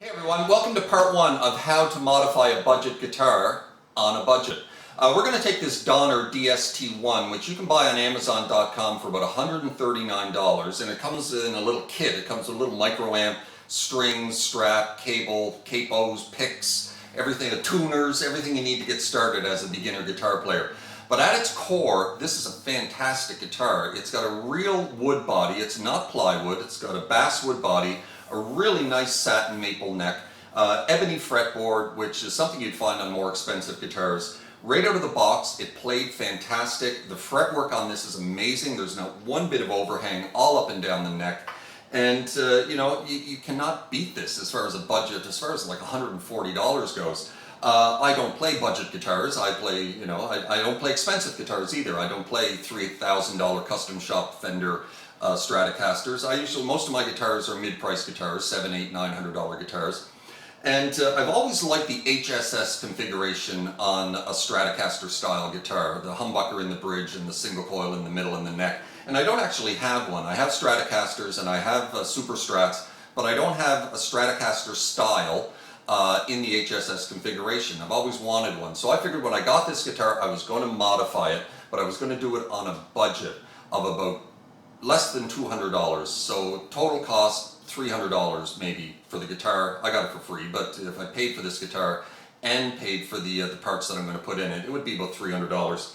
Hey everyone, welcome to part one of how to modify a budget guitar on a budget. We're going to take this Donner DST-1, which you can buy on Amazon.com for about $139, and it comes in a little kit. It comes with a little micro amp, strings, strap, cable, capos, picks, everything, tuners, everything you need to get started as a beginner guitar player. But at its core, this is a fantastic guitar. It's got a real wood body. It's not plywood. It's got a basswood body, a really nice satin maple neck, ebony fretboard, which is something you'd find on more expensive guitars. Right out of the box, it played fantastic. The fretwork on this is amazing. There's not one bit of overhang all up and down the neck. And you cannot beat this as far as a budget, as far as like $140 goes. I don't play budget guitars. I play, I don't play expensive guitars either. I don't play $3,000 custom shop Fender Stratocasters. Most of my guitars are mid-price guitars, $700, $800, $900 guitars. And I've always liked the HSS configuration on a Stratocaster style guitar, the humbucker in the bridge and the single coil in the middle and the neck. And I don't actually have one. I have Stratocasters and I have Super Strats, but I don't have a Stratocaster style in the HSS configuration. I've always wanted one. So I figured when I got this guitar, I was going to modify it, but I was going to do it on a budget of about less than $200. So total cost $300 maybe for the guitar. I got it for free, but if I paid for this guitar and paid for the parts that I'm going to put in it, it would be about $300.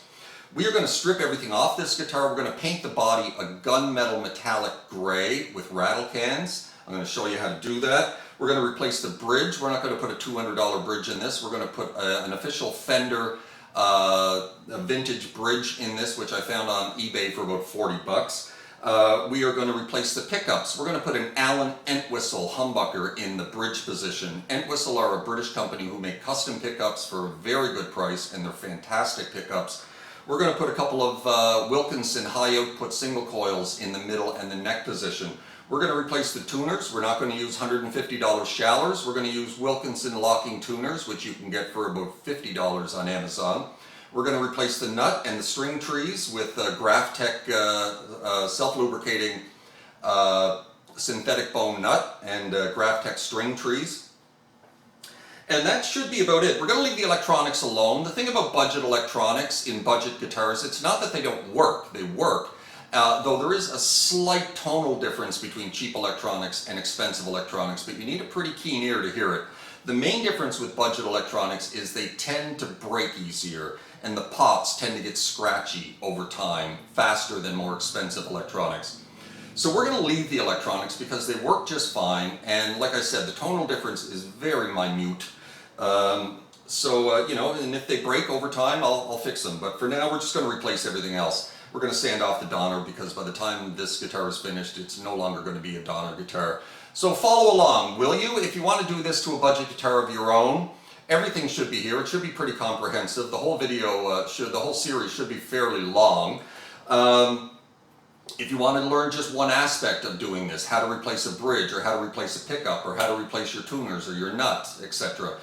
We are going to strip everything off this guitar. We're going to paint the body a gunmetal metallic gray with rattle cans. I'm going to show you how to do that. We're going to replace the bridge. We're not going to put a $200 bridge in this. We're going to put an official Fender a vintage bridge in this, which I found on eBay for about 40 bucks. We are going to replace the pickups. We're going to put an Allen Entwistle humbucker in the bridge position. Entwistle are a British company who make custom pickups for a very good price, and they're fantastic pickups. We're going to put a couple of Wilkinson high output single coils in the middle and the neck position. We're going to replace the tuners. We're not going to use $150 shallers. We're going to use Wilkinson locking tuners, which you can get for about $50 on Amazon. We're going to replace the nut and the string trees with Graphtec self-lubricating synthetic bone nut and Graphtec string trees. And that should be about it. We're going to leave the electronics alone. The thing about budget electronics in budget guitars, it's not that they don't work. They work. Though there is a slight tonal difference between cheap electronics and expensive electronics, but you need a pretty keen ear to hear it. The main difference with budget electronics is they tend to break easier, and the pots tend to get scratchy over time, faster than more expensive electronics. So we're going to leave the electronics because they work just fine, and like I said, the tonal difference is very minute. And if they break over time, I'll fix them. But for now, we're just going to replace everything else. We're going to sand off the Donner because by the time this guitar is finished, it's no longer going to be a Donner guitar. So follow along, will you? If you want to do this to a budget guitar of your own, everything should be here. It should be pretty comprehensive. The whole video, the whole series should be fairly long. If you want to learn just one aspect of doing this, how to replace a bridge, or how to replace a pickup, or how to replace your tuners or your nut, etc.,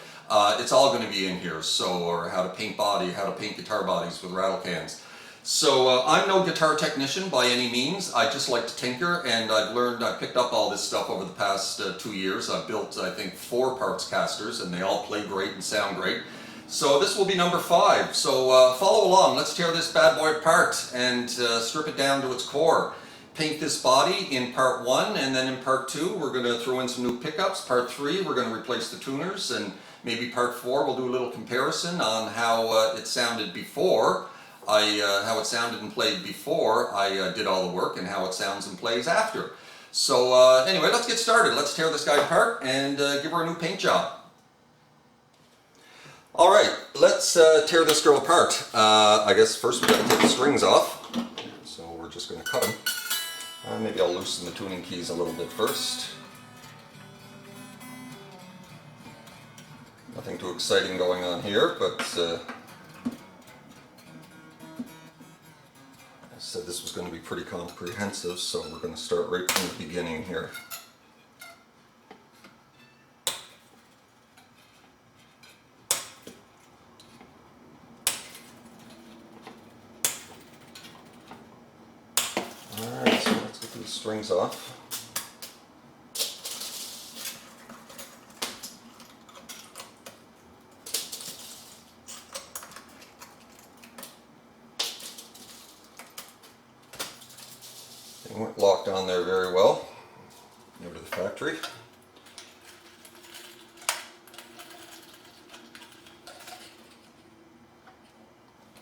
it's all going to be in here. Or how to paint how to paint guitar bodies with rattle cans. So I'm no guitar technician by any means. I just like to tinker, and I've picked up all this stuff over the past 2 years. I've built, I think, 4 partscasters, and they all play great and sound great. So this will be number 5. So follow along. Let's tear this bad boy apart and strip it down to its core. Paint this body in part 1, and then in part 2 we're going to throw in some new pickups. Part 3 we're going to replace the tuners, and maybe part 4 we'll do a little comparison on how it sounded before. How it sounded and played before I did all the work, and how it sounds and plays after. So anyway, let's get started. Let's tear this guy apart and give her a new paint job. Alright, let's tear this girl apart. I guess first we've got to take the strings off. So we're just going to cut them. Maybe I'll loosen the tuning keys a little bit first. Nothing too exciting going on here, but I said this was going to be pretty comprehensive, so we're going to start right from the beginning here. Alright, so let's get these strings off. They weren't locked on there very well. Go to the factory.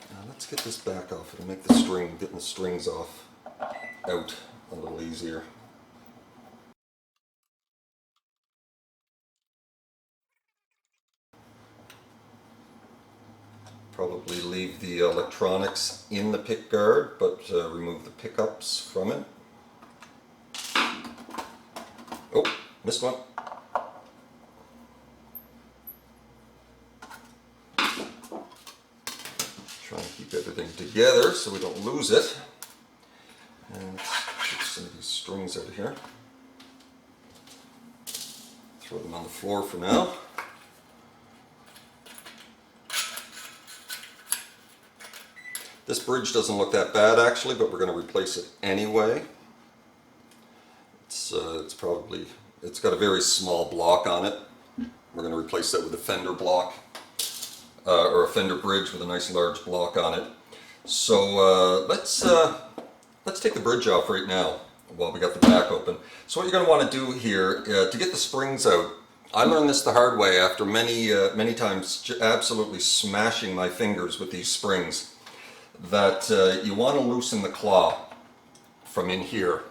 Now let's get this back off. It'll make the string, getting the strings off out a little easier. Probably leave the electronics in the pick guard, but remove the pickups from it. Oh, missed one. Try and keep everything together so we don't lose it. And let's get some of these strings out of here. Throw them on the floor for now. This bridge doesn't look that bad actually, but we're going to replace it anyway. It's got a very small block on it. We're going to replace that with a fender block, or a fender bridge with a nice large block on it. So let's take the bridge off right now while we got the back open. So what you're going to want to do here to get the springs out. I learned this the hard way after many times absolutely smashing my fingers with these springs. That you want to loosen the claw from in here.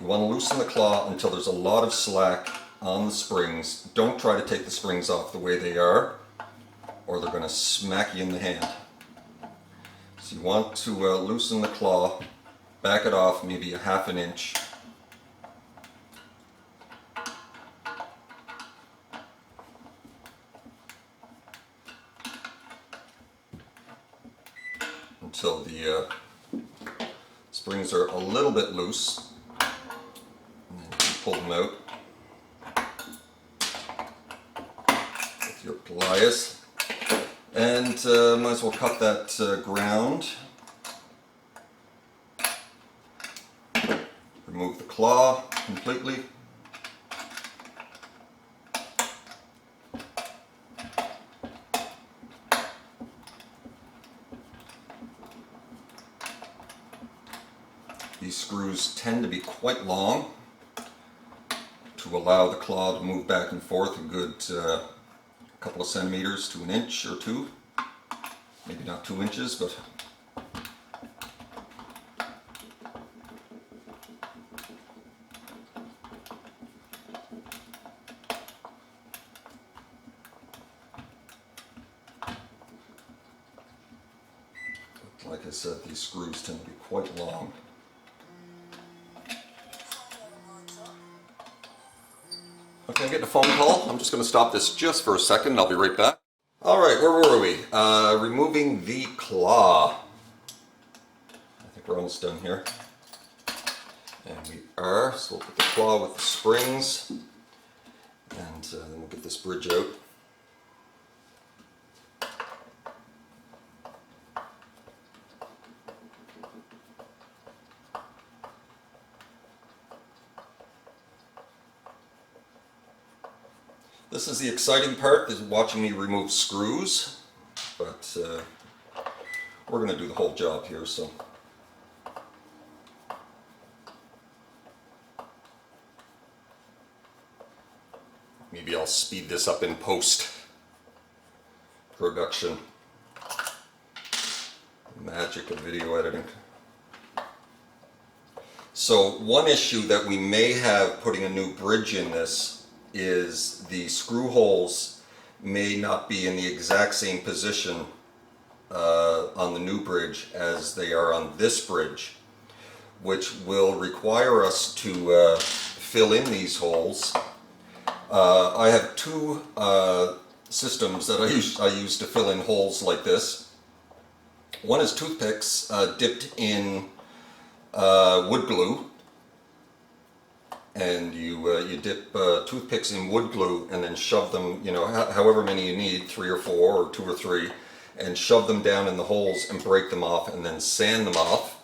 You want to loosen the claw until there's a lot of slack on the springs. Don't try to take the springs off the way they are, or they're going to smack you in the hand. So you want to loosen the claw, back it off maybe a ½ an inch. Until the springs are a little bit loose, and then you can pull them out with your pliers, and might as well cut that ground. Remove the claw completely. These screws tend to be quite long to allow the claw to move back and forth a good couple of centimeters to an inch or two. Maybe not 2 inches, but like I said, these screws tend to be quite long. Okay, I'm getting a phone call. I'm just going to stop this just for a second and I'll be right back. Alright, where were we? Removing the claw. I think we're almost done here. And we are. So we'll put the claw with the springs. And then we'll get this bridge out. This is the exciting part, is watching me remove screws, but we're going to do the whole job here, so. Maybe I'll speed this up in post-production. Magic of video editing. So one issue that we may have putting a new bridge in this is the screw holes may not be in the exact same position on the new bridge as they are on this bridge, which will require us to fill in these holes. I have two systems that I use to fill in holes like this. One is toothpicks dipped in wood glue. And you dip toothpicks in wood glue and then shove them, you know, however many you need, 3 or 4 or 2 or 3, and shove them down in the holes and break them off and then sand them off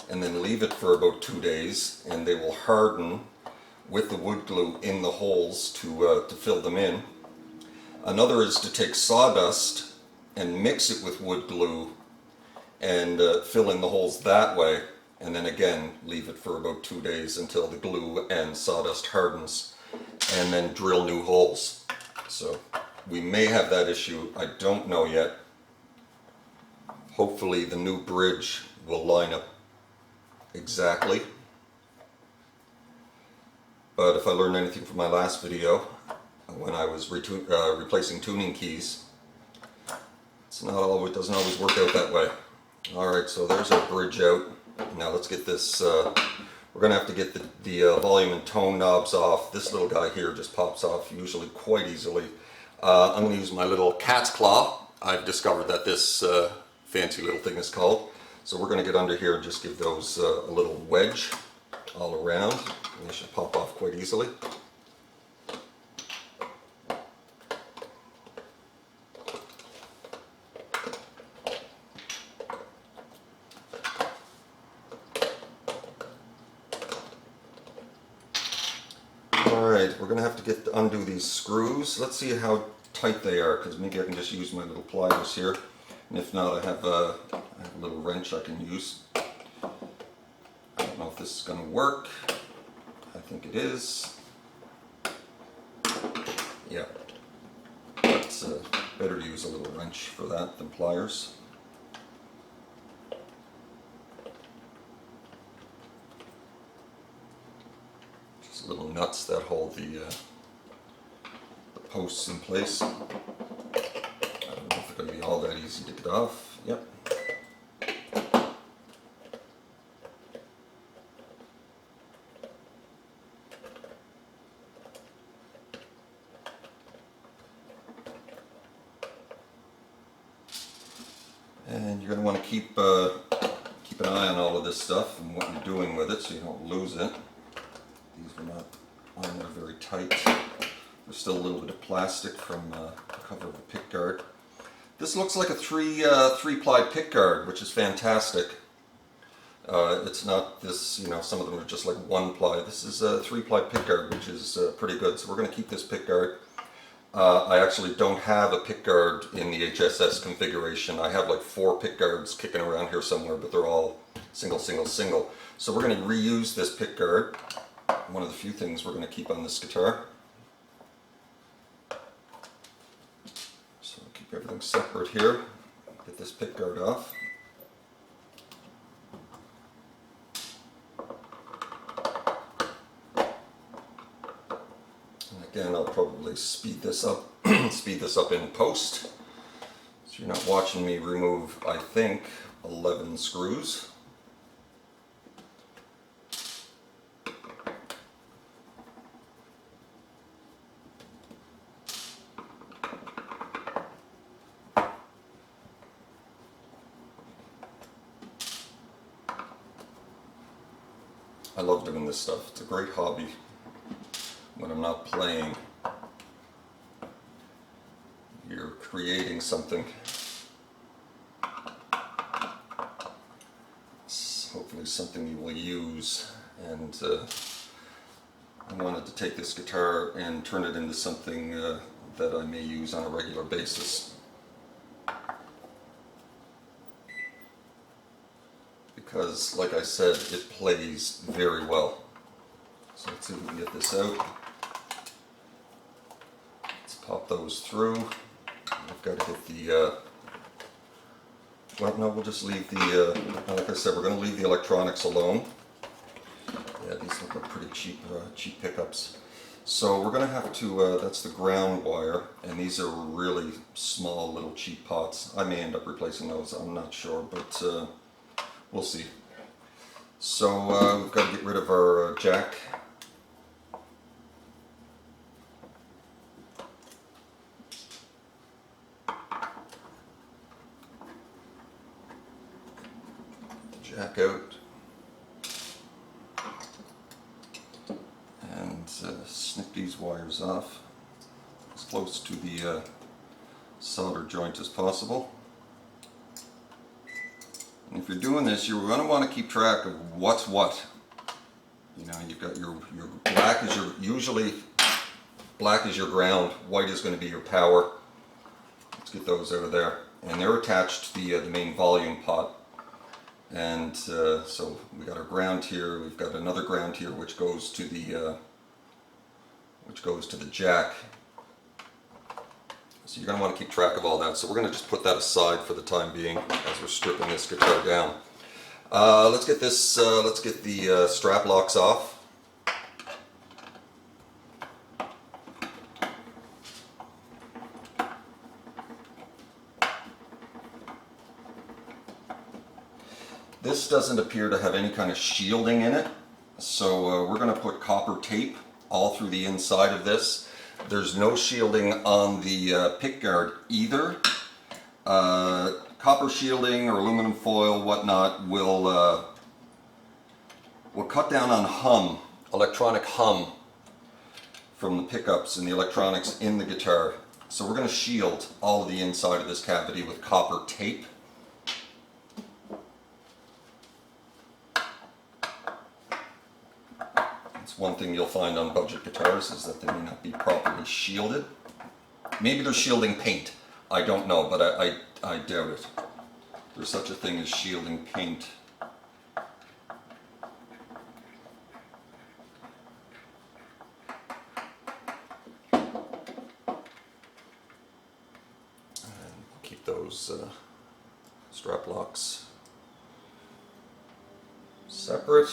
and then leave it for about 2 days and they will harden with the wood glue in the holes to fill them in. Another is to take sawdust and mix it with wood glue and fill in the holes that way. and then again leave it for about 2 days until the glue and sawdust hardens, and then drill new holes. So we may have that issue, I don't know yet. Hopefully the new bridge will line up exactly. But if I learned anything from my last video, when I was replacing tuning keys, it doesn't always work out that way. Alright, so there's our bridge out. Now let's get this, we're going to have to get the volume and tone knobs off. This little guy here just pops off usually quite easily. I'm going to use my little cat's claw. I've discovered that this fancy little thing is called. So we're going to get under here and just give those a little wedge all around. And they should pop off quite easily. Alright, we're going to have to undo these screws. Let's see how tight they are, because maybe I can just use my little pliers here. And if not, I have a little wrench I can use. I don't know if this is going to work. I think it is. Yeah. It's better to use a little wrench for that than pliers. Just little nuts that hold the posts in place. I don't know if it's going to be all that easy to get off. Yep. And you're going to want to keep an eye on all of this stuff and what you're doing with it so you don't lose it. These were not on there very tight. There's still a little bit of plastic from the cover of a pickguard. This looks like a three-ply pickguard, which is fantastic. It's not this, you know, some of them are just like one ply. This is a three-ply pickguard, which is pretty good. So we're going to keep this pickguard. I actually don't have a pickguard in the HSS configuration. I have like 4 pickguards kicking around here somewhere, but they're all single, single, single. So we're going to reuse this pickguard. One of the few things we're going to keep on this guitar. So we'll keep everything separate here. Get this pickguard off. Again, I'll probably speed this up in post, so you're not watching me remove, I think, 11 screws. I love doing this stuff. It's a great hobby. When I'm not playing, you're creating something. It's hopefully something you will use, and I wanted to take this guitar and turn it into something that I may use on a regular basis. Because, like I said, it plays very well. So let's see if we can get this out. Pop those through. I've got to hit the, well, no, we'll just leave the, like I said, we're going to leave the electronics alone. Yeah, these look like pretty cheap pickups. So we're going to have to, that's the ground wire, and these are really small little cheap pots. I may end up replacing those, I'm not sure, but we'll see. So we've got to get rid of our jack. Jack out and snip these wires off as close to the solder joint as possible. And if you're doing this, you're going to want to keep track of what's what. You know, you've got your black is your, usually black is your ground, white is going to be your power. Let's get those out of there. And they're attached to the main volume pot. And so we got our ground here. We've got another ground here which goes to the jack. So you're going to want to keep track of all that. So we're going to just put that aside for the time being as we're stripping this guitar down. Let's get this. Let's get the strap locks off. This doesn't appear to have any kind of shielding in it, so we're going to put copper tape all through the inside of this. There's no shielding on the pickguard either. Copper shielding or aluminum foil, whatnot, will cut down on hum, electronic hum from the pickups and the electronics in the guitar. So we're going to shield all of the inside of this cavity with copper tape. One thing you'll find on budget guitars is that they may not be properly shielded. Maybe they're shielding paint. I don't know, but I doubt it. There's such a thing as shielding paint. And we'll keep those strap locks separate.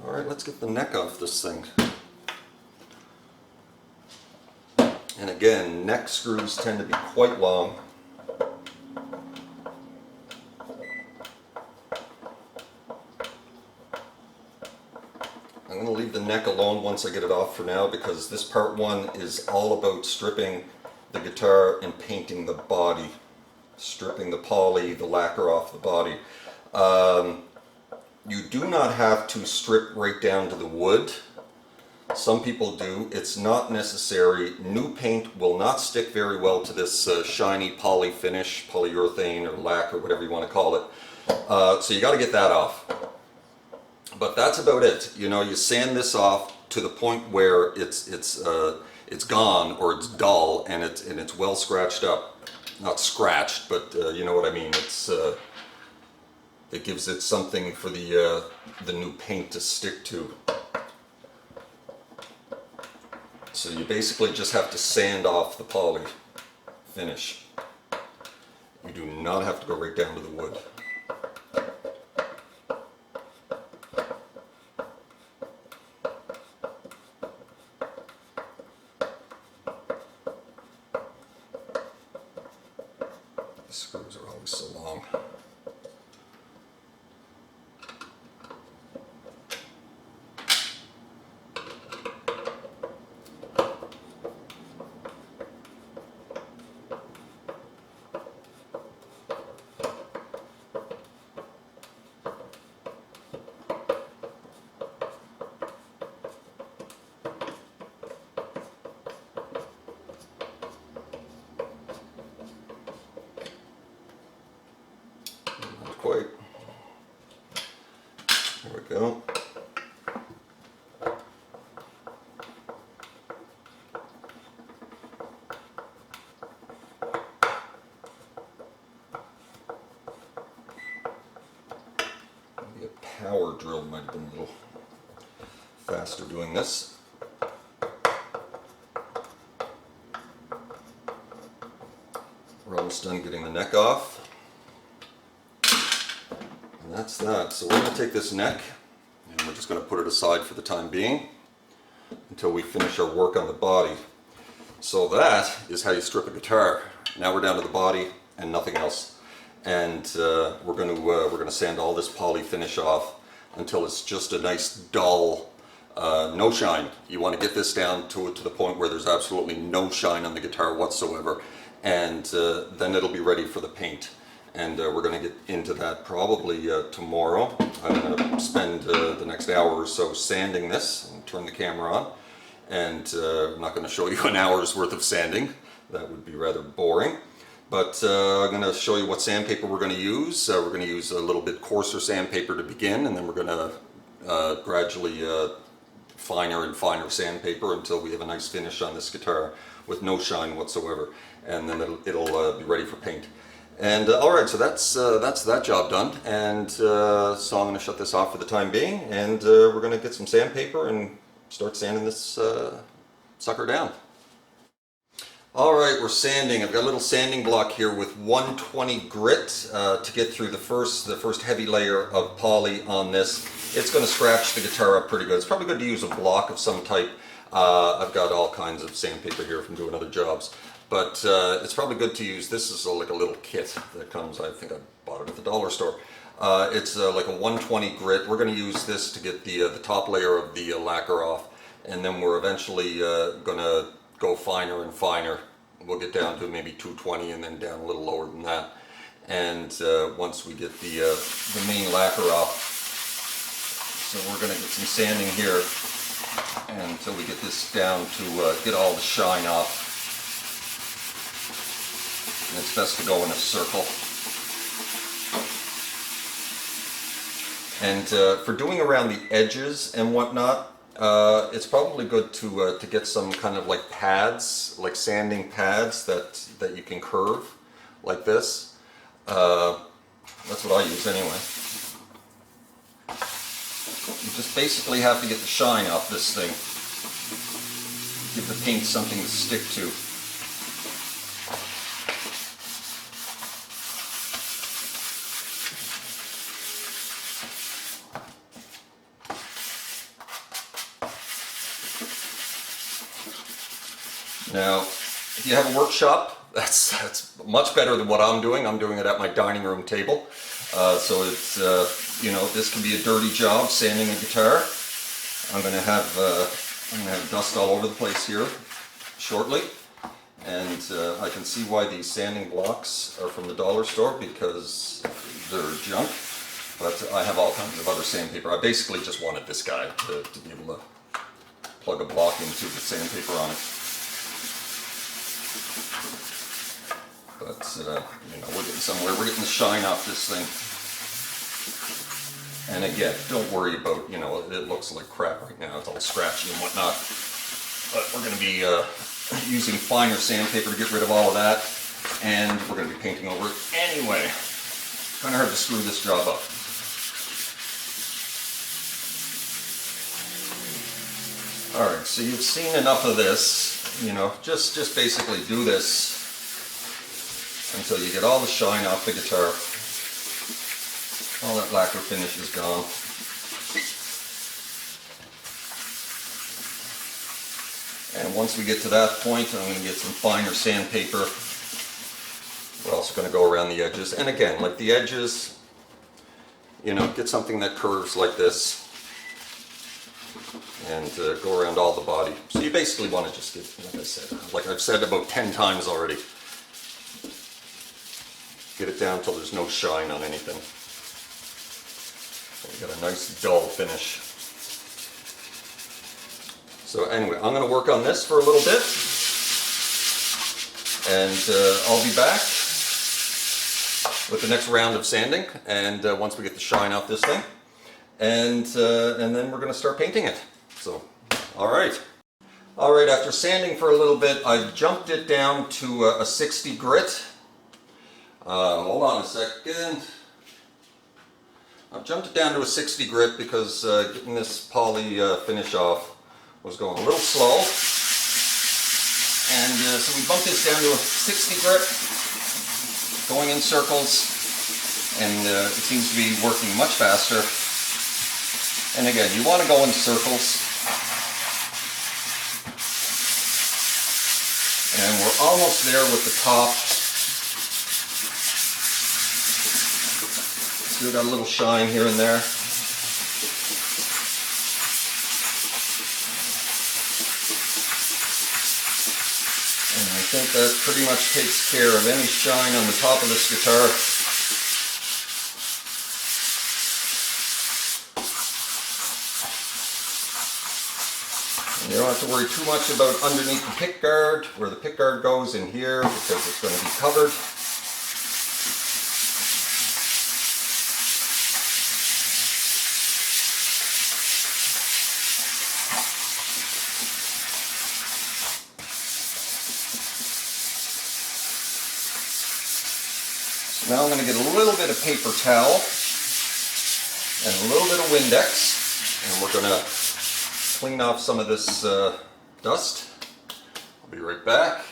Alright, let's get the neck off this thing. And again, neck screws tend to be quite long. I'm going to leave the neck alone once I get it off for now, because this part one is all about stripping the guitar and painting the body. Stripping the poly, the lacquer off the body. You do not have to strip right down to the wood. Some people do. It's not necessary. New paint will not stick very well to this shiny poly finish, polyurethane or lacquer, whatever you want to call it. So you got to get that off. But that's about it. You know, you sand this off to the point where it's gone, or it's dull, and it's well scratched up. Not scratched, but you know what I mean. It gives it something for the new paint to stick to. So you basically just have to sand off the poly finish. You do not have to go right down to the wood. The screws are always so long. Quite. There we go. Maybe a power drill might have been a little faster doing this. We're almost done getting the neck off. That's that. So we're going to take this neck and we're just going to put it aside for the time being until we finish our work on the body. So that is how you strip a guitar. Now we're down to the body and nothing else. And we're going to sand all this poly finish off until it's just a nice dull, no shine. You want to get this down to the point where there's absolutely no shine on the guitar whatsoever, and then it'll be ready for the paint. And we're going to get into that probably tomorrow. I'm going to spend the next hour or so sanding this and turn the camera on. And I'm not going to show you an hour's worth of sanding. That would be rather boring. But I'm going to show you what sandpaper we're going to use. We're going to use a little bit coarser sandpaper to begin, and then we're going to gradually finer and finer sandpaper until we have a nice finish on this guitar with no shine whatsoever. And then it'll be ready for paint. And all right, so that's that job done. And so I'm going to shut this off for the time being, and we're going to get some sandpaper and start sanding this sucker down. All right, we're sanding. I've got a little sanding block here with 120 grit to get through the first heavy layer of poly on this. It's going to scratch the guitar up pretty good. It's probably good to use a block of some type. I've got all kinds of sandpaper here from doing other jobs, but it's probably good to use. This is like a little kit that comes, I think I bought it at the dollar store. It's like a 120 grit. We're going to use this to get the top layer of the lacquer off, and then we're eventually going to go finer and finer. We'll get down to maybe 220 and then down a little lower than that. And once we get the main lacquer off, so we're going to get some sanding here until we get this down to get all the shine off. And it's best to go in a circle. And for doing around the edges and whatnot, it's probably good to get some kind of like pads, like sanding pads that you can curve like this. That's what I use anyway. You just basically have to get the shine off this thing. Give the paint something to stick to. Now, if you have a workshop, that's much better than what I'm doing. I'm doing it at my dining room table. So it's, you know, this can be a dirty job, sanding a guitar. I'm going to have dust all over the place here shortly. And I can see why these sanding blocks are from the dollar store, because they're junk. But I have all kinds of other sandpaper. I basically just wanted this guy to be able to plug a block into the sandpaper on it. But, you know, we're getting somewhere. We're getting the shine off this thing. And again, don't worry about, you know, it looks like crap right now. It's all scratchy and whatnot. But we're going to be using finer sandpaper to get rid of all of that. And we're going to be painting over it anyway. Kind of hard to screw this job up. Alright, so you've seen enough of this. You know, just basically do this until you get all the shine off the guitar. All that lacquer finish is gone. And once we get to that point, I'm going to get some finer sandpaper. We're also going to go around the edges. And again, like the edges, you know, get something that curves like this. And go around all the body. So you basically want to just get, like I said, like I've said about 10 times already, get it down until there's no shine on anything. So we got a nice dull finish. So anyway, I'm going to work on this for a little bit, and I'll be back with the next round of sanding, and once we get the shine off this thing, and then we're going to start painting it. So, all right, after sanding for a little bit, I've jumped it down to a 60 grit. Hold on a second. I've jumped it down to a 60 grit because getting this poly finish off was going a little slow. And so we bumped this down to a 60 grit, going in circles, and it seems to be working much faster. And again, you want to go in circles. And we're almost there with the top. Still got a little shine here and there. And I think that pretty much takes care of any shine on the top of this guitar. You don't have to worry too much about underneath the pickguard, where the pickguard goes in here, because it's going to be covered. Now I'm going to get a little bit of paper towel and a little bit of Windex, and we're going to clean off some of this dust. I'll be right back.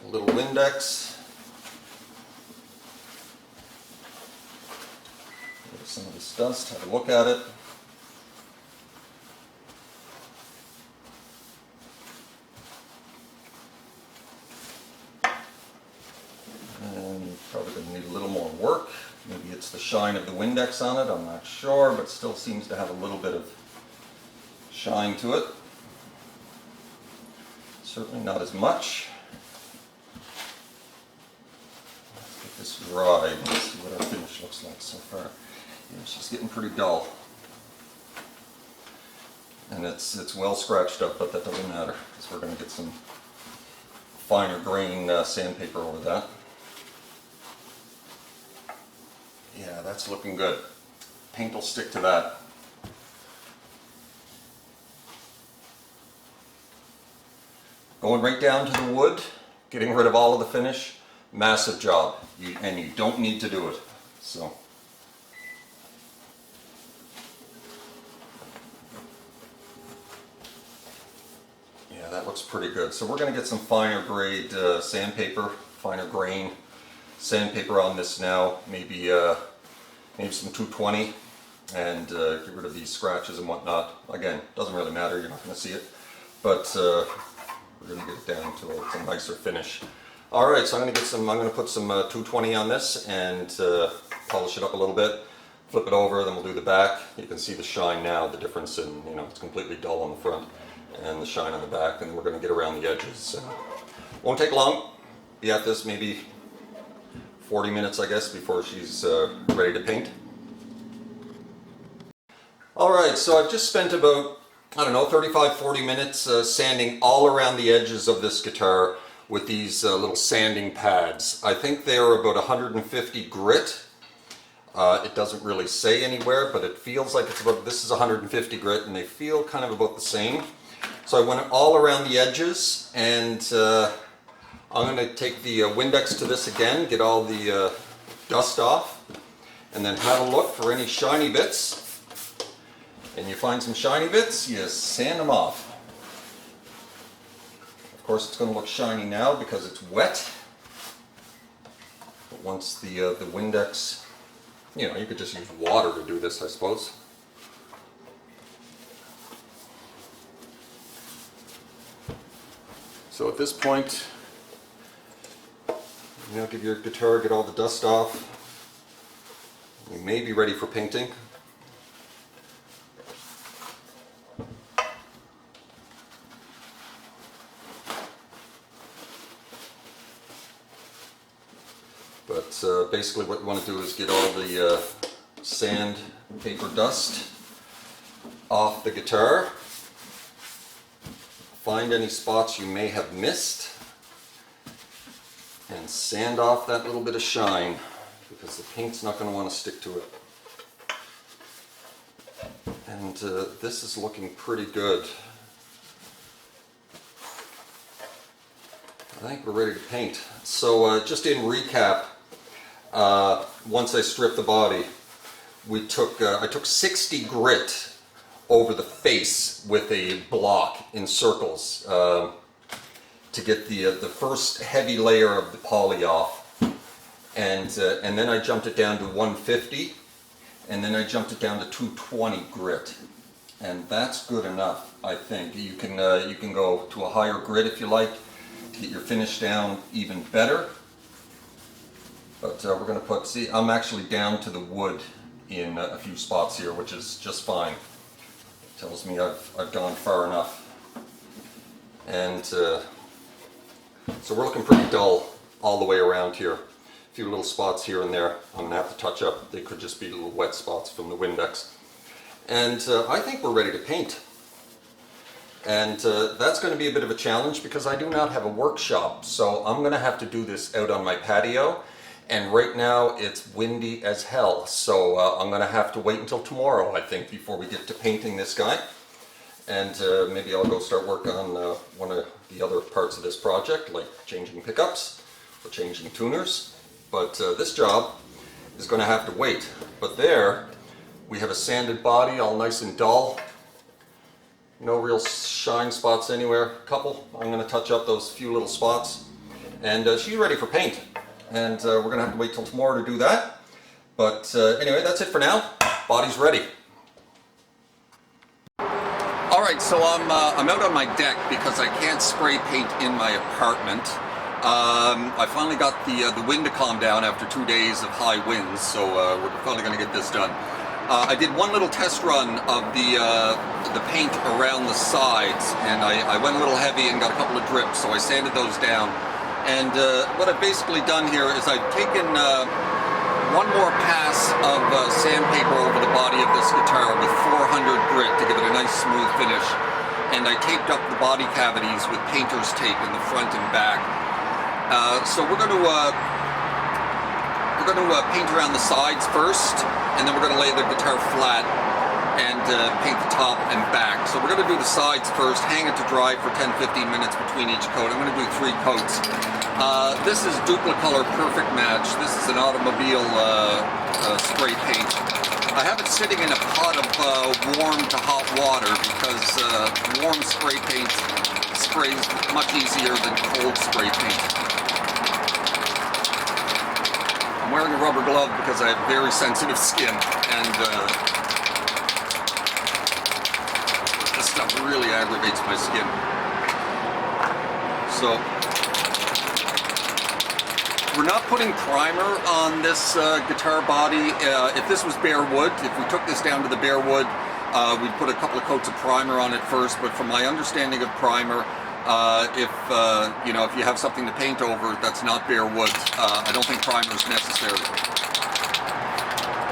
A little Windex. Get some of this dust, have a look at it. Probably going to need a little more work. Maybe it's the shine of the Windex on it, I'm not sure, but still seems to have a little bit of shine to it. Certainly not as much. Let's get this dry and see what our finish looks like so far. Yeah, she's getting pretty dull. And it's well scratched up, but that doesn't matter, because we're going to get some finer grain sandpaper over that. Yeah, that's looking good. Paint will stick to that. Going right down to the wood, getting rid of all of the finish, massive job. And you don't need to do it. So. Yeah, that looks pretty good. So we're going to get some finer grade sandpaper, finer grain sandpaper on this now, maybe some 220, and get rid of these scratches and whatnot. Again, doesn't really matter, you're not going to see it, but we're going to get it down to a nicer finish. Alright, so I'm going to put some 220 on this and polish it up a little bit, flip it over, then we'll do the back. You can see the shine now, the difference in, it's completely dull on the front and the shine on the back, and we're going to get around the edges. Won't take long. Be at this maybe 40 minutes, I guess, before she's ready to paint. Alright, so I've just spent about, 35-40 minutes sanding all around the edges of this guitar with these little sanding pads. I think they are about 150 grit. It doesn't really say anywhere, but it feels like this is 150 grit, and they feel kind of about the same. So I went all around the edges, and I'm going to take the Windex to this again, get all the dust off, and then have a look for any shiny bits. And you find some shiny bits, you sand them off. Of course, it's going to look shiny now because it's wet. But once the Windex, you could just use water to do this, I suppose. So at this point, give your guitar, get all the dust off. You may be ready for painting. But basically what you want to do is get all the sandpaper dust off the guitar. Find any spots you may have missed and sand off that little bit of shine, because the paint's not going to want to stick to it. And this is looking pretty good. I think we're ready to paint. So just in recap, once I stripped the body, I took 60 grit over the face with a block in circles to get the first heavy layer of the poly off, and then I jumped it down to 150, and then I jumped it down to 220 grit, and that's good enough. I think you can go to a higher grit if you like to get your finish down even better. But we're going to see, I'm actually down to the wood in a few spots here, which is just fine. It tells me I've gone far enough. And so we're looking pretty dull all the way around here. A few little spots here and there I'm going to have to touch up. They could just be little wet spots from the Windex. And I think we're ready to paint. And that's going to be a bit of a challenge because I do not have a workshop. So I'm going to have to do this out on my patio. and right now it's windy as hell, so I'm gonna have to wait until tomorrow, I think, before we get to painting this guy. And maybe I'll go start work on one of the other parts of this project, like changing pickups or changing tuners. But this job is going to have to wait. But there, we have a sanded body, all nice and dull. No real shine spots anywhere. A couple. I'm going to touch up those few little spots. And she's ready for paint. And we're going to have to wait till tomorrow to do that. But anyway, that's it for now. Body's ready. Alright, so I'm out on my deck because I can't spray paint in my apartment. I finally got the wind to calm down after 2 days of high winds, so we're finally going to get this done. I did one little test run of the paint around the sides, and I went a little heavy and got a couple of drips, so I sanded those down. And what I've basically done here is I've taken one more pass of sandpaper over the body of this guitar with 400 grit to give it a nice smooth finish, and I taped up the body cavities with painter's tape in the front and back. So we're going to paint around the sides first, and then we're going to lay the guitar flat and paint the top and back. So we're going to do the sides first, hang it to dry for 10-15 minutes between each coat. I'm going to do 3 coats. This is Duplicolor Perfect Match. This is an automobile spray paint. I have it sitting in a pot of warm to hot water because warm spray paint sprays much easier than cold spray paint. I'm wearing a rubber glove because I have very sensitive skin, and this stuff really aggravates my skin. So we're not putting primer on this guitar body. If this was bare wood, if we took this down to the bare wood, we'd put a couple of coats of primer on it first. But from my understanding of primer, if you have something to paint over that's not bare wood, I don't think primer is necessary.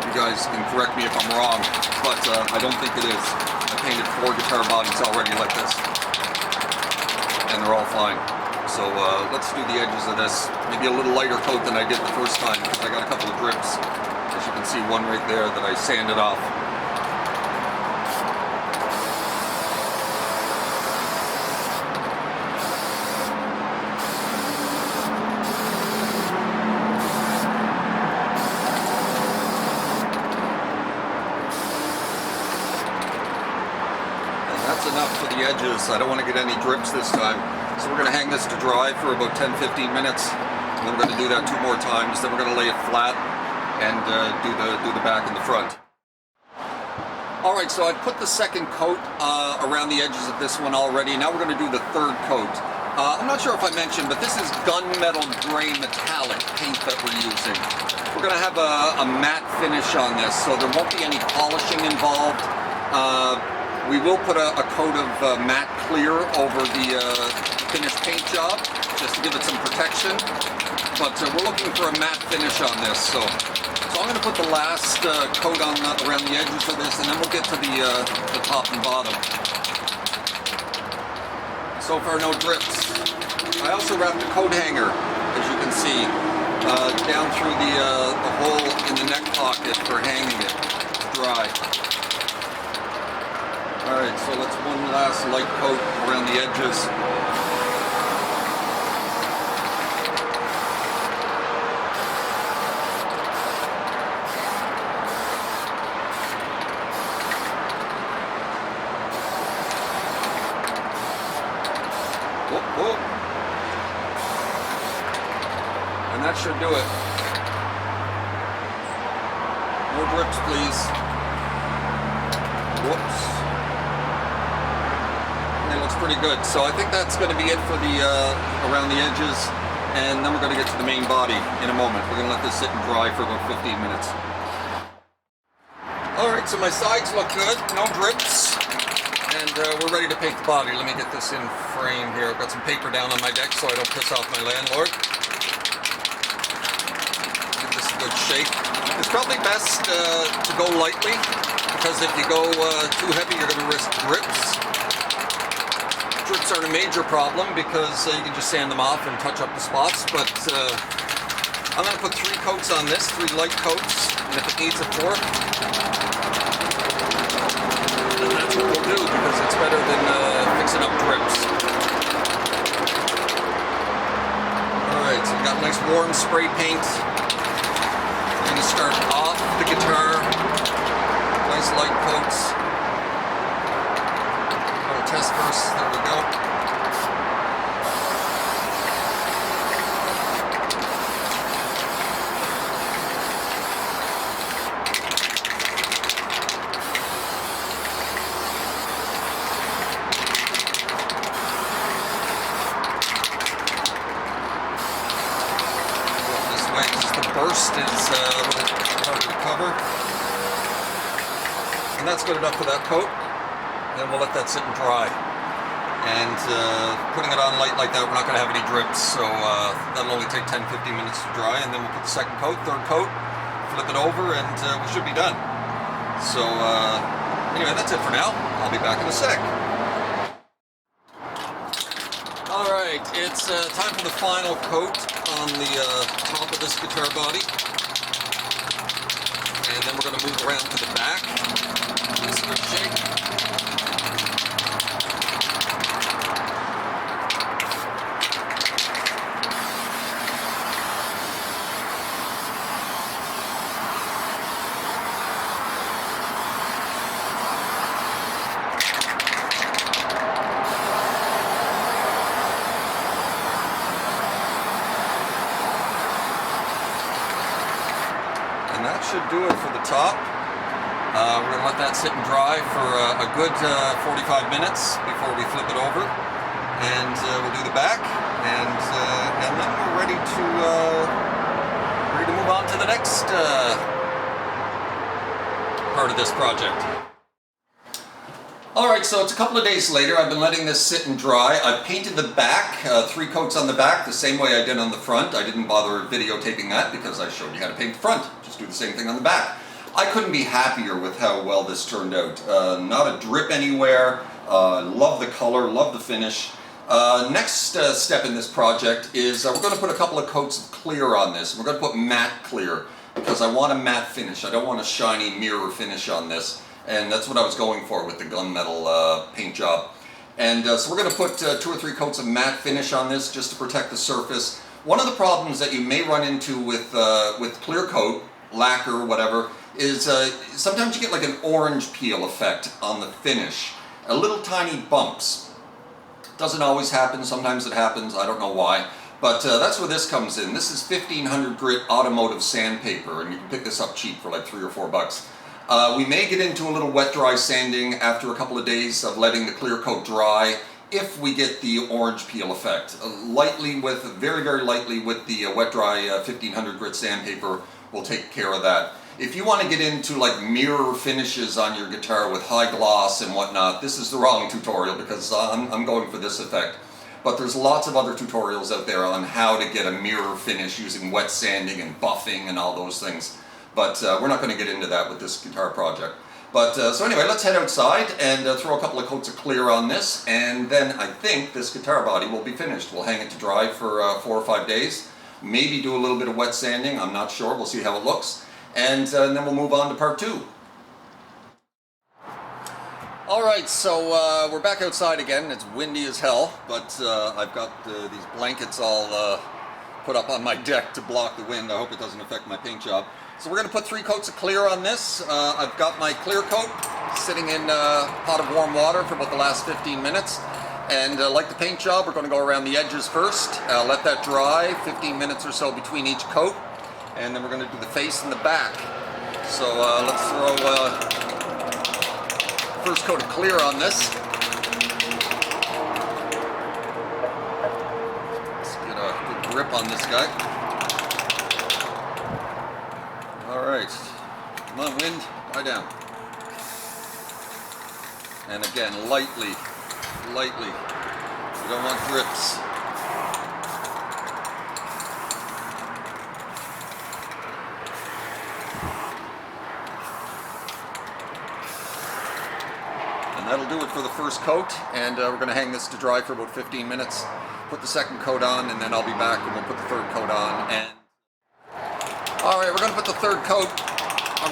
You guys can correct me if I'm wrong, but I don't think it is. I painted 4 guitar bodies already like this, and they're all fine. So let's do the edges of this. Maybe a little lighter coat than I did the first time, because I got a couple of drips. As you can see, one right there that I sanded off. And that's enough for the edges. I don't want to get any drips this time. So we're going to hang this to dry for about 10-15 minutes, and then we're going to do that 2 more times. Then we're going to lay it flat and do the back and the front. Alright, so I put the second coat around the edges of this one already. Now we're going to do the 3rd coat. I'm not sure if I mentioned, but this is gunmetal gray metallic paint that we're using. We're going to have a matte finish on this, so there won't be any polishing involved. We will put a coat of matte clear over the finished paint job, just to give it some protection. But we're looking for a matte finish on this. So I'm going to put the last coat on around the edges of this, and then we'll get to the top and bottom. So far, no drips. I also wrapped the coat hanger, as you can see, down through the hole in the neck pocket for hanging it to dry. Alright, so let's one last light coat around the edges. Whoop, whoop. And that should do it. No drips, please. Whoops. It looks pretty good. So I think that's going to be it for the around the edges, and then we're going to get to the main body in a moment. We're going to let this sit and dry for about 15 minutes. Alright, so my sides look good, no drips, and we're ready to paint the body. Let me get this in frame here. I've got some paper down on my deck so I don't piss off my landlord. Give this a good shake. It's probably best to go lightly, because if you go too heavy, you're going to risk drips. Drips aren't a major problem because you can just sand them off and touch up the spots, but I'm going to put 3 coats on this, 3 light coats, and if it needs a 4th, then that's what we'll do, because it's better than fixing up drips. Alright, so we've got nice warm spray paint. I'm going to start off the guitar. Nice light coats. Little test first, there we go. Burst is a little harder to cover, and that's good enough for that coat. Then we'll let that sit and dry, and putting it on light like that, we're not going to have any drips, so that'll only take 10-15 minutes to dry, and then we'll put the second coat, third coat, flip it over, and we should be done. So anyway, that's it for now. I'll be back in a sec. Alright, it's time for the final coat on the top of this guitar body. And then we're going to move around to the back. Give this a good shake. And that should do it for the top. We're going to let that sit and dry for a good 45 minutes before we flip it over. And we'll do the back, and then we're ready to move on to the next part of this project. Alright, so it's a couple of days later. I've been letting this sit and dry. I've painted the back, 3 coats on the back, the same way I did on the front. I didn't bother videotaping that because I showed you how to paint the front. Just do the same thing on the back. I couldn't be happier with how well this turned out. Not a drip anywhere. Love the color, love the finish. Next step in this project is we're going to put a couple of coats of clear on this. We're going to put matte clear because I want a matte finish. I don't want a shiny mirror finish on this. And that's what I was going for with the gunmetal paint job. And so we're going to put 2 or 3 coats of matte finish on this just to protect the surface. One of the problems that you may run into with clear coat, lacquer, whatever, is sometimes you get like an orange peel effect on the finish. A little tiny bumps. Doesn't always happen, sometimes it happens, I don't know why. But that's where this comes in. This is 1500 grit automotive sandpaper, and you can pick this up cheap for like $3 or $4. We may get into a little wet dry sanding after a couple of days of letting the clear coat dry if we get the orange peel effect. Very, very lightly with the wet dry 1500 grit sandpaper will take care of that. If you want to get into like mirror finishes on your guitar with high gloss and whatnot, this is the wrong tutorial because I'm going for this effect. But there's lots of other tutorials out there on how to get a mirror finish using wet sanding and buffing and all those things. But we're not going to get into that with this guitar project. But so anyway, let's head outside and throw a couple of coats of clear on this, and then I think this guitar body will be finished. We'll hang it to dry for 4 or 5 days. Maybe do a little bit of wet sanding, I'm not sure, we'll see how it looks. And then we'll move on to part 2. Alright, so we're back outside again. It's windy as hell, but I've got these blankets all put up on my deck to block the wind. I hope it doesn't affect my paint job. So we're going to put 3 coats of clear on this. I've got my clear coat sitting in a pot of warm water for about the last 15 minutes. And like the paint job, we're going to go around the edges first, let that dry, 15 minutes or so between each coat. And then we're going to do the face and the back. So let's throw first coat of clear on this. Let's get a good grip on this guy. Alright, come on wind, die down. And again, lightly. We don't want drips. And that'll do it for the first coat, and we're going to hang this to dry for about 15 minutes, put the second coat on, and then I'll be back and we'll put the third coat on. And All right, we're going to put the third coat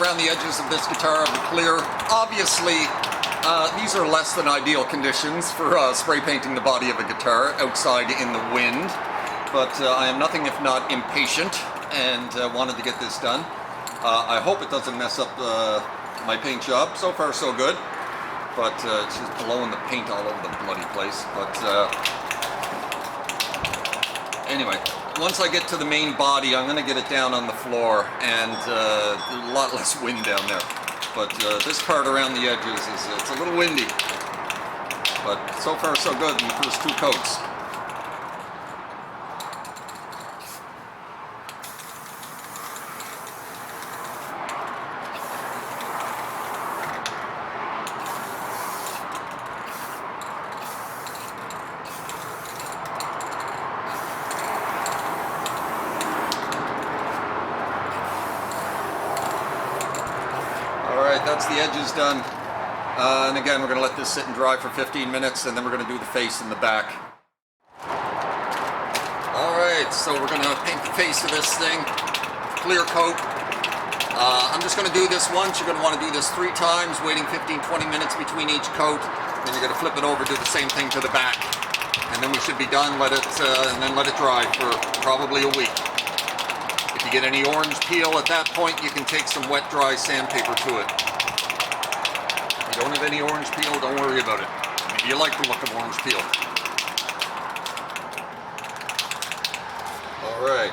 around the edges of this guitar of the clear. Obviously, these are less than ideal conditions for spray painting the body of a guitar outside in the wind, but I am nothing if not impatient and wanted to get this done. I hope it doesn't mess up my paint job. So far so good, but it's just blowing the paint all over the bloody place. But anyway, once I get to the main body, I'm going to get it down on the floor, and there's a lot less wind down there. But this part around the edges it's a little windy. But so far so good in the first two coats. Alright, that's the edges done. And again, we're going to let this sit and dry for 15 minutes, and then we're going to do the face and the back. Alright, so we're going to paint the face of this thing. Clear coat. I'm just going to do this once. You're going to want to do this 3 times, waiting 15-20 minutes between each coat. Then you're going to flip it over, do the same thing to the back. And then we should be done, and then let it dry for probably a week. If you get any orange peel at that point, you can take some wet dry sandpaper to it. If you don't have any orange peel, don't worry about it. Maybe you like the look of orange peel. Alright.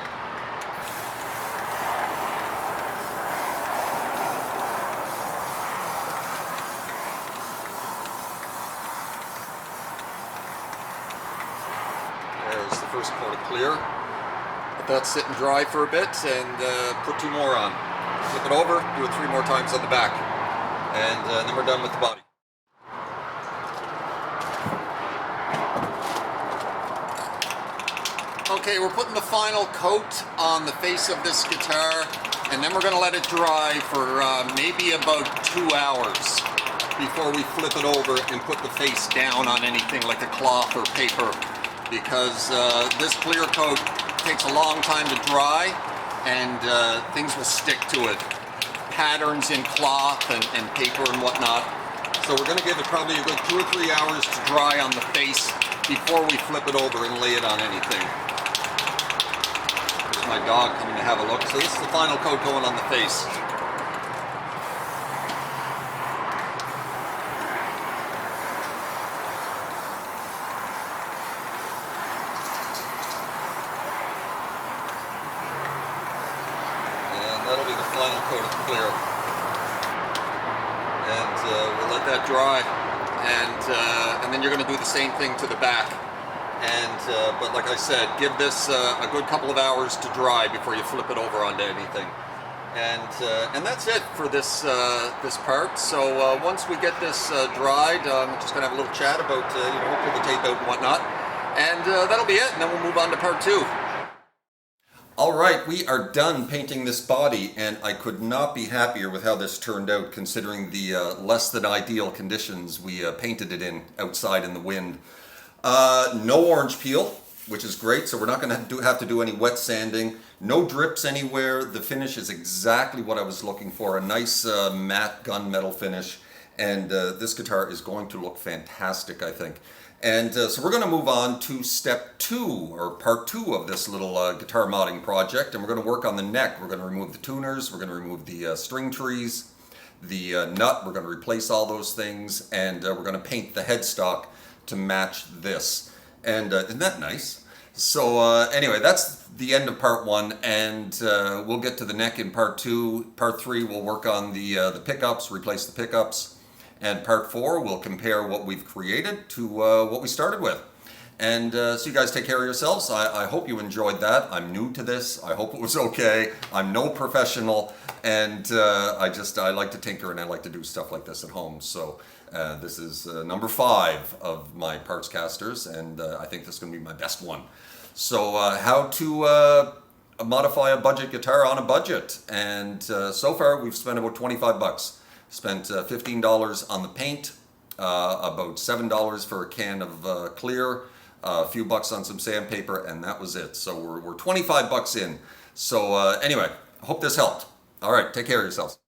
There's the first coat of clear. Let that sit and dry for a bit, and put 2 more on. Flip it over, do it 3 more times on the back, and then we're done with the body. Okay, we're putting the final coat on the face of this guitar, and then we're going to let it dry for maybe about 2 hours before we flip it over and put the face down on anything like a cloth or paper, because this clear coat takes a long time to dry, and things will stick to it. Patterns in cloth and paper and whatnot. So we're going to give it probably a good 2 or 3 hours to dry on the face before we flip it over and lay it on anything. There's my dog coming to have a look. So this is the final coat going on the face. That'll be the final coat of clear, and we'll let that dry, and then you're going to do the same thing to the back. And but like I said, give this a good couple of hours to dry before you flip it over onto anything. And that's it for this this part. So once we get this dried, I'm just going to have a little chat about pull the tape out and whatnot, and that'll be it. And then we'll move on to part 2. Alright, we are done painting this body, and I could not be happier with how this turned out, considering the less than ideal conditions we painted it in outside in the wind. No orange peel, which is great, so we're not going to have to do any wet sanding. No drips anywhere. The finish is exactly what I was looking for, a nice matte gunmetal finish, and this guitar is going to look fantastic, I think. And so we're going to move on to step 2, or part 2 of this little guitar modding project, and we're going to work on the neck. We're going to remove the tuners, we're going to remove the string trees, the nut, we're going to replace all those things, and we're going to paint the headstock to match this. And isn't that nice? So anyway, that's the end of part 1, and we'll get to the neck in part 2. Part 3, we'll work on the pickups, replace the pickups. And part 4, we'll compare what we've created to what we started with. And so you guys take care of yourselves. I hope you enjoyed that. I'm new to this. I hope it was okay. I'm no professional. And I like to tinker, and I like to do stuff like this at home. So this is number 5 of my partscasters, and I think this is going to be my best one. So how to modify a budget guitar on a budget. And so far we've spent about 25 bucks. Spent $15 on the paint, about $7 for a can of clear, a few bucks on some sandpaper, and that was it. So we're 25 bucks in. So anyway, Hope this helped. All right, take care of yourselves.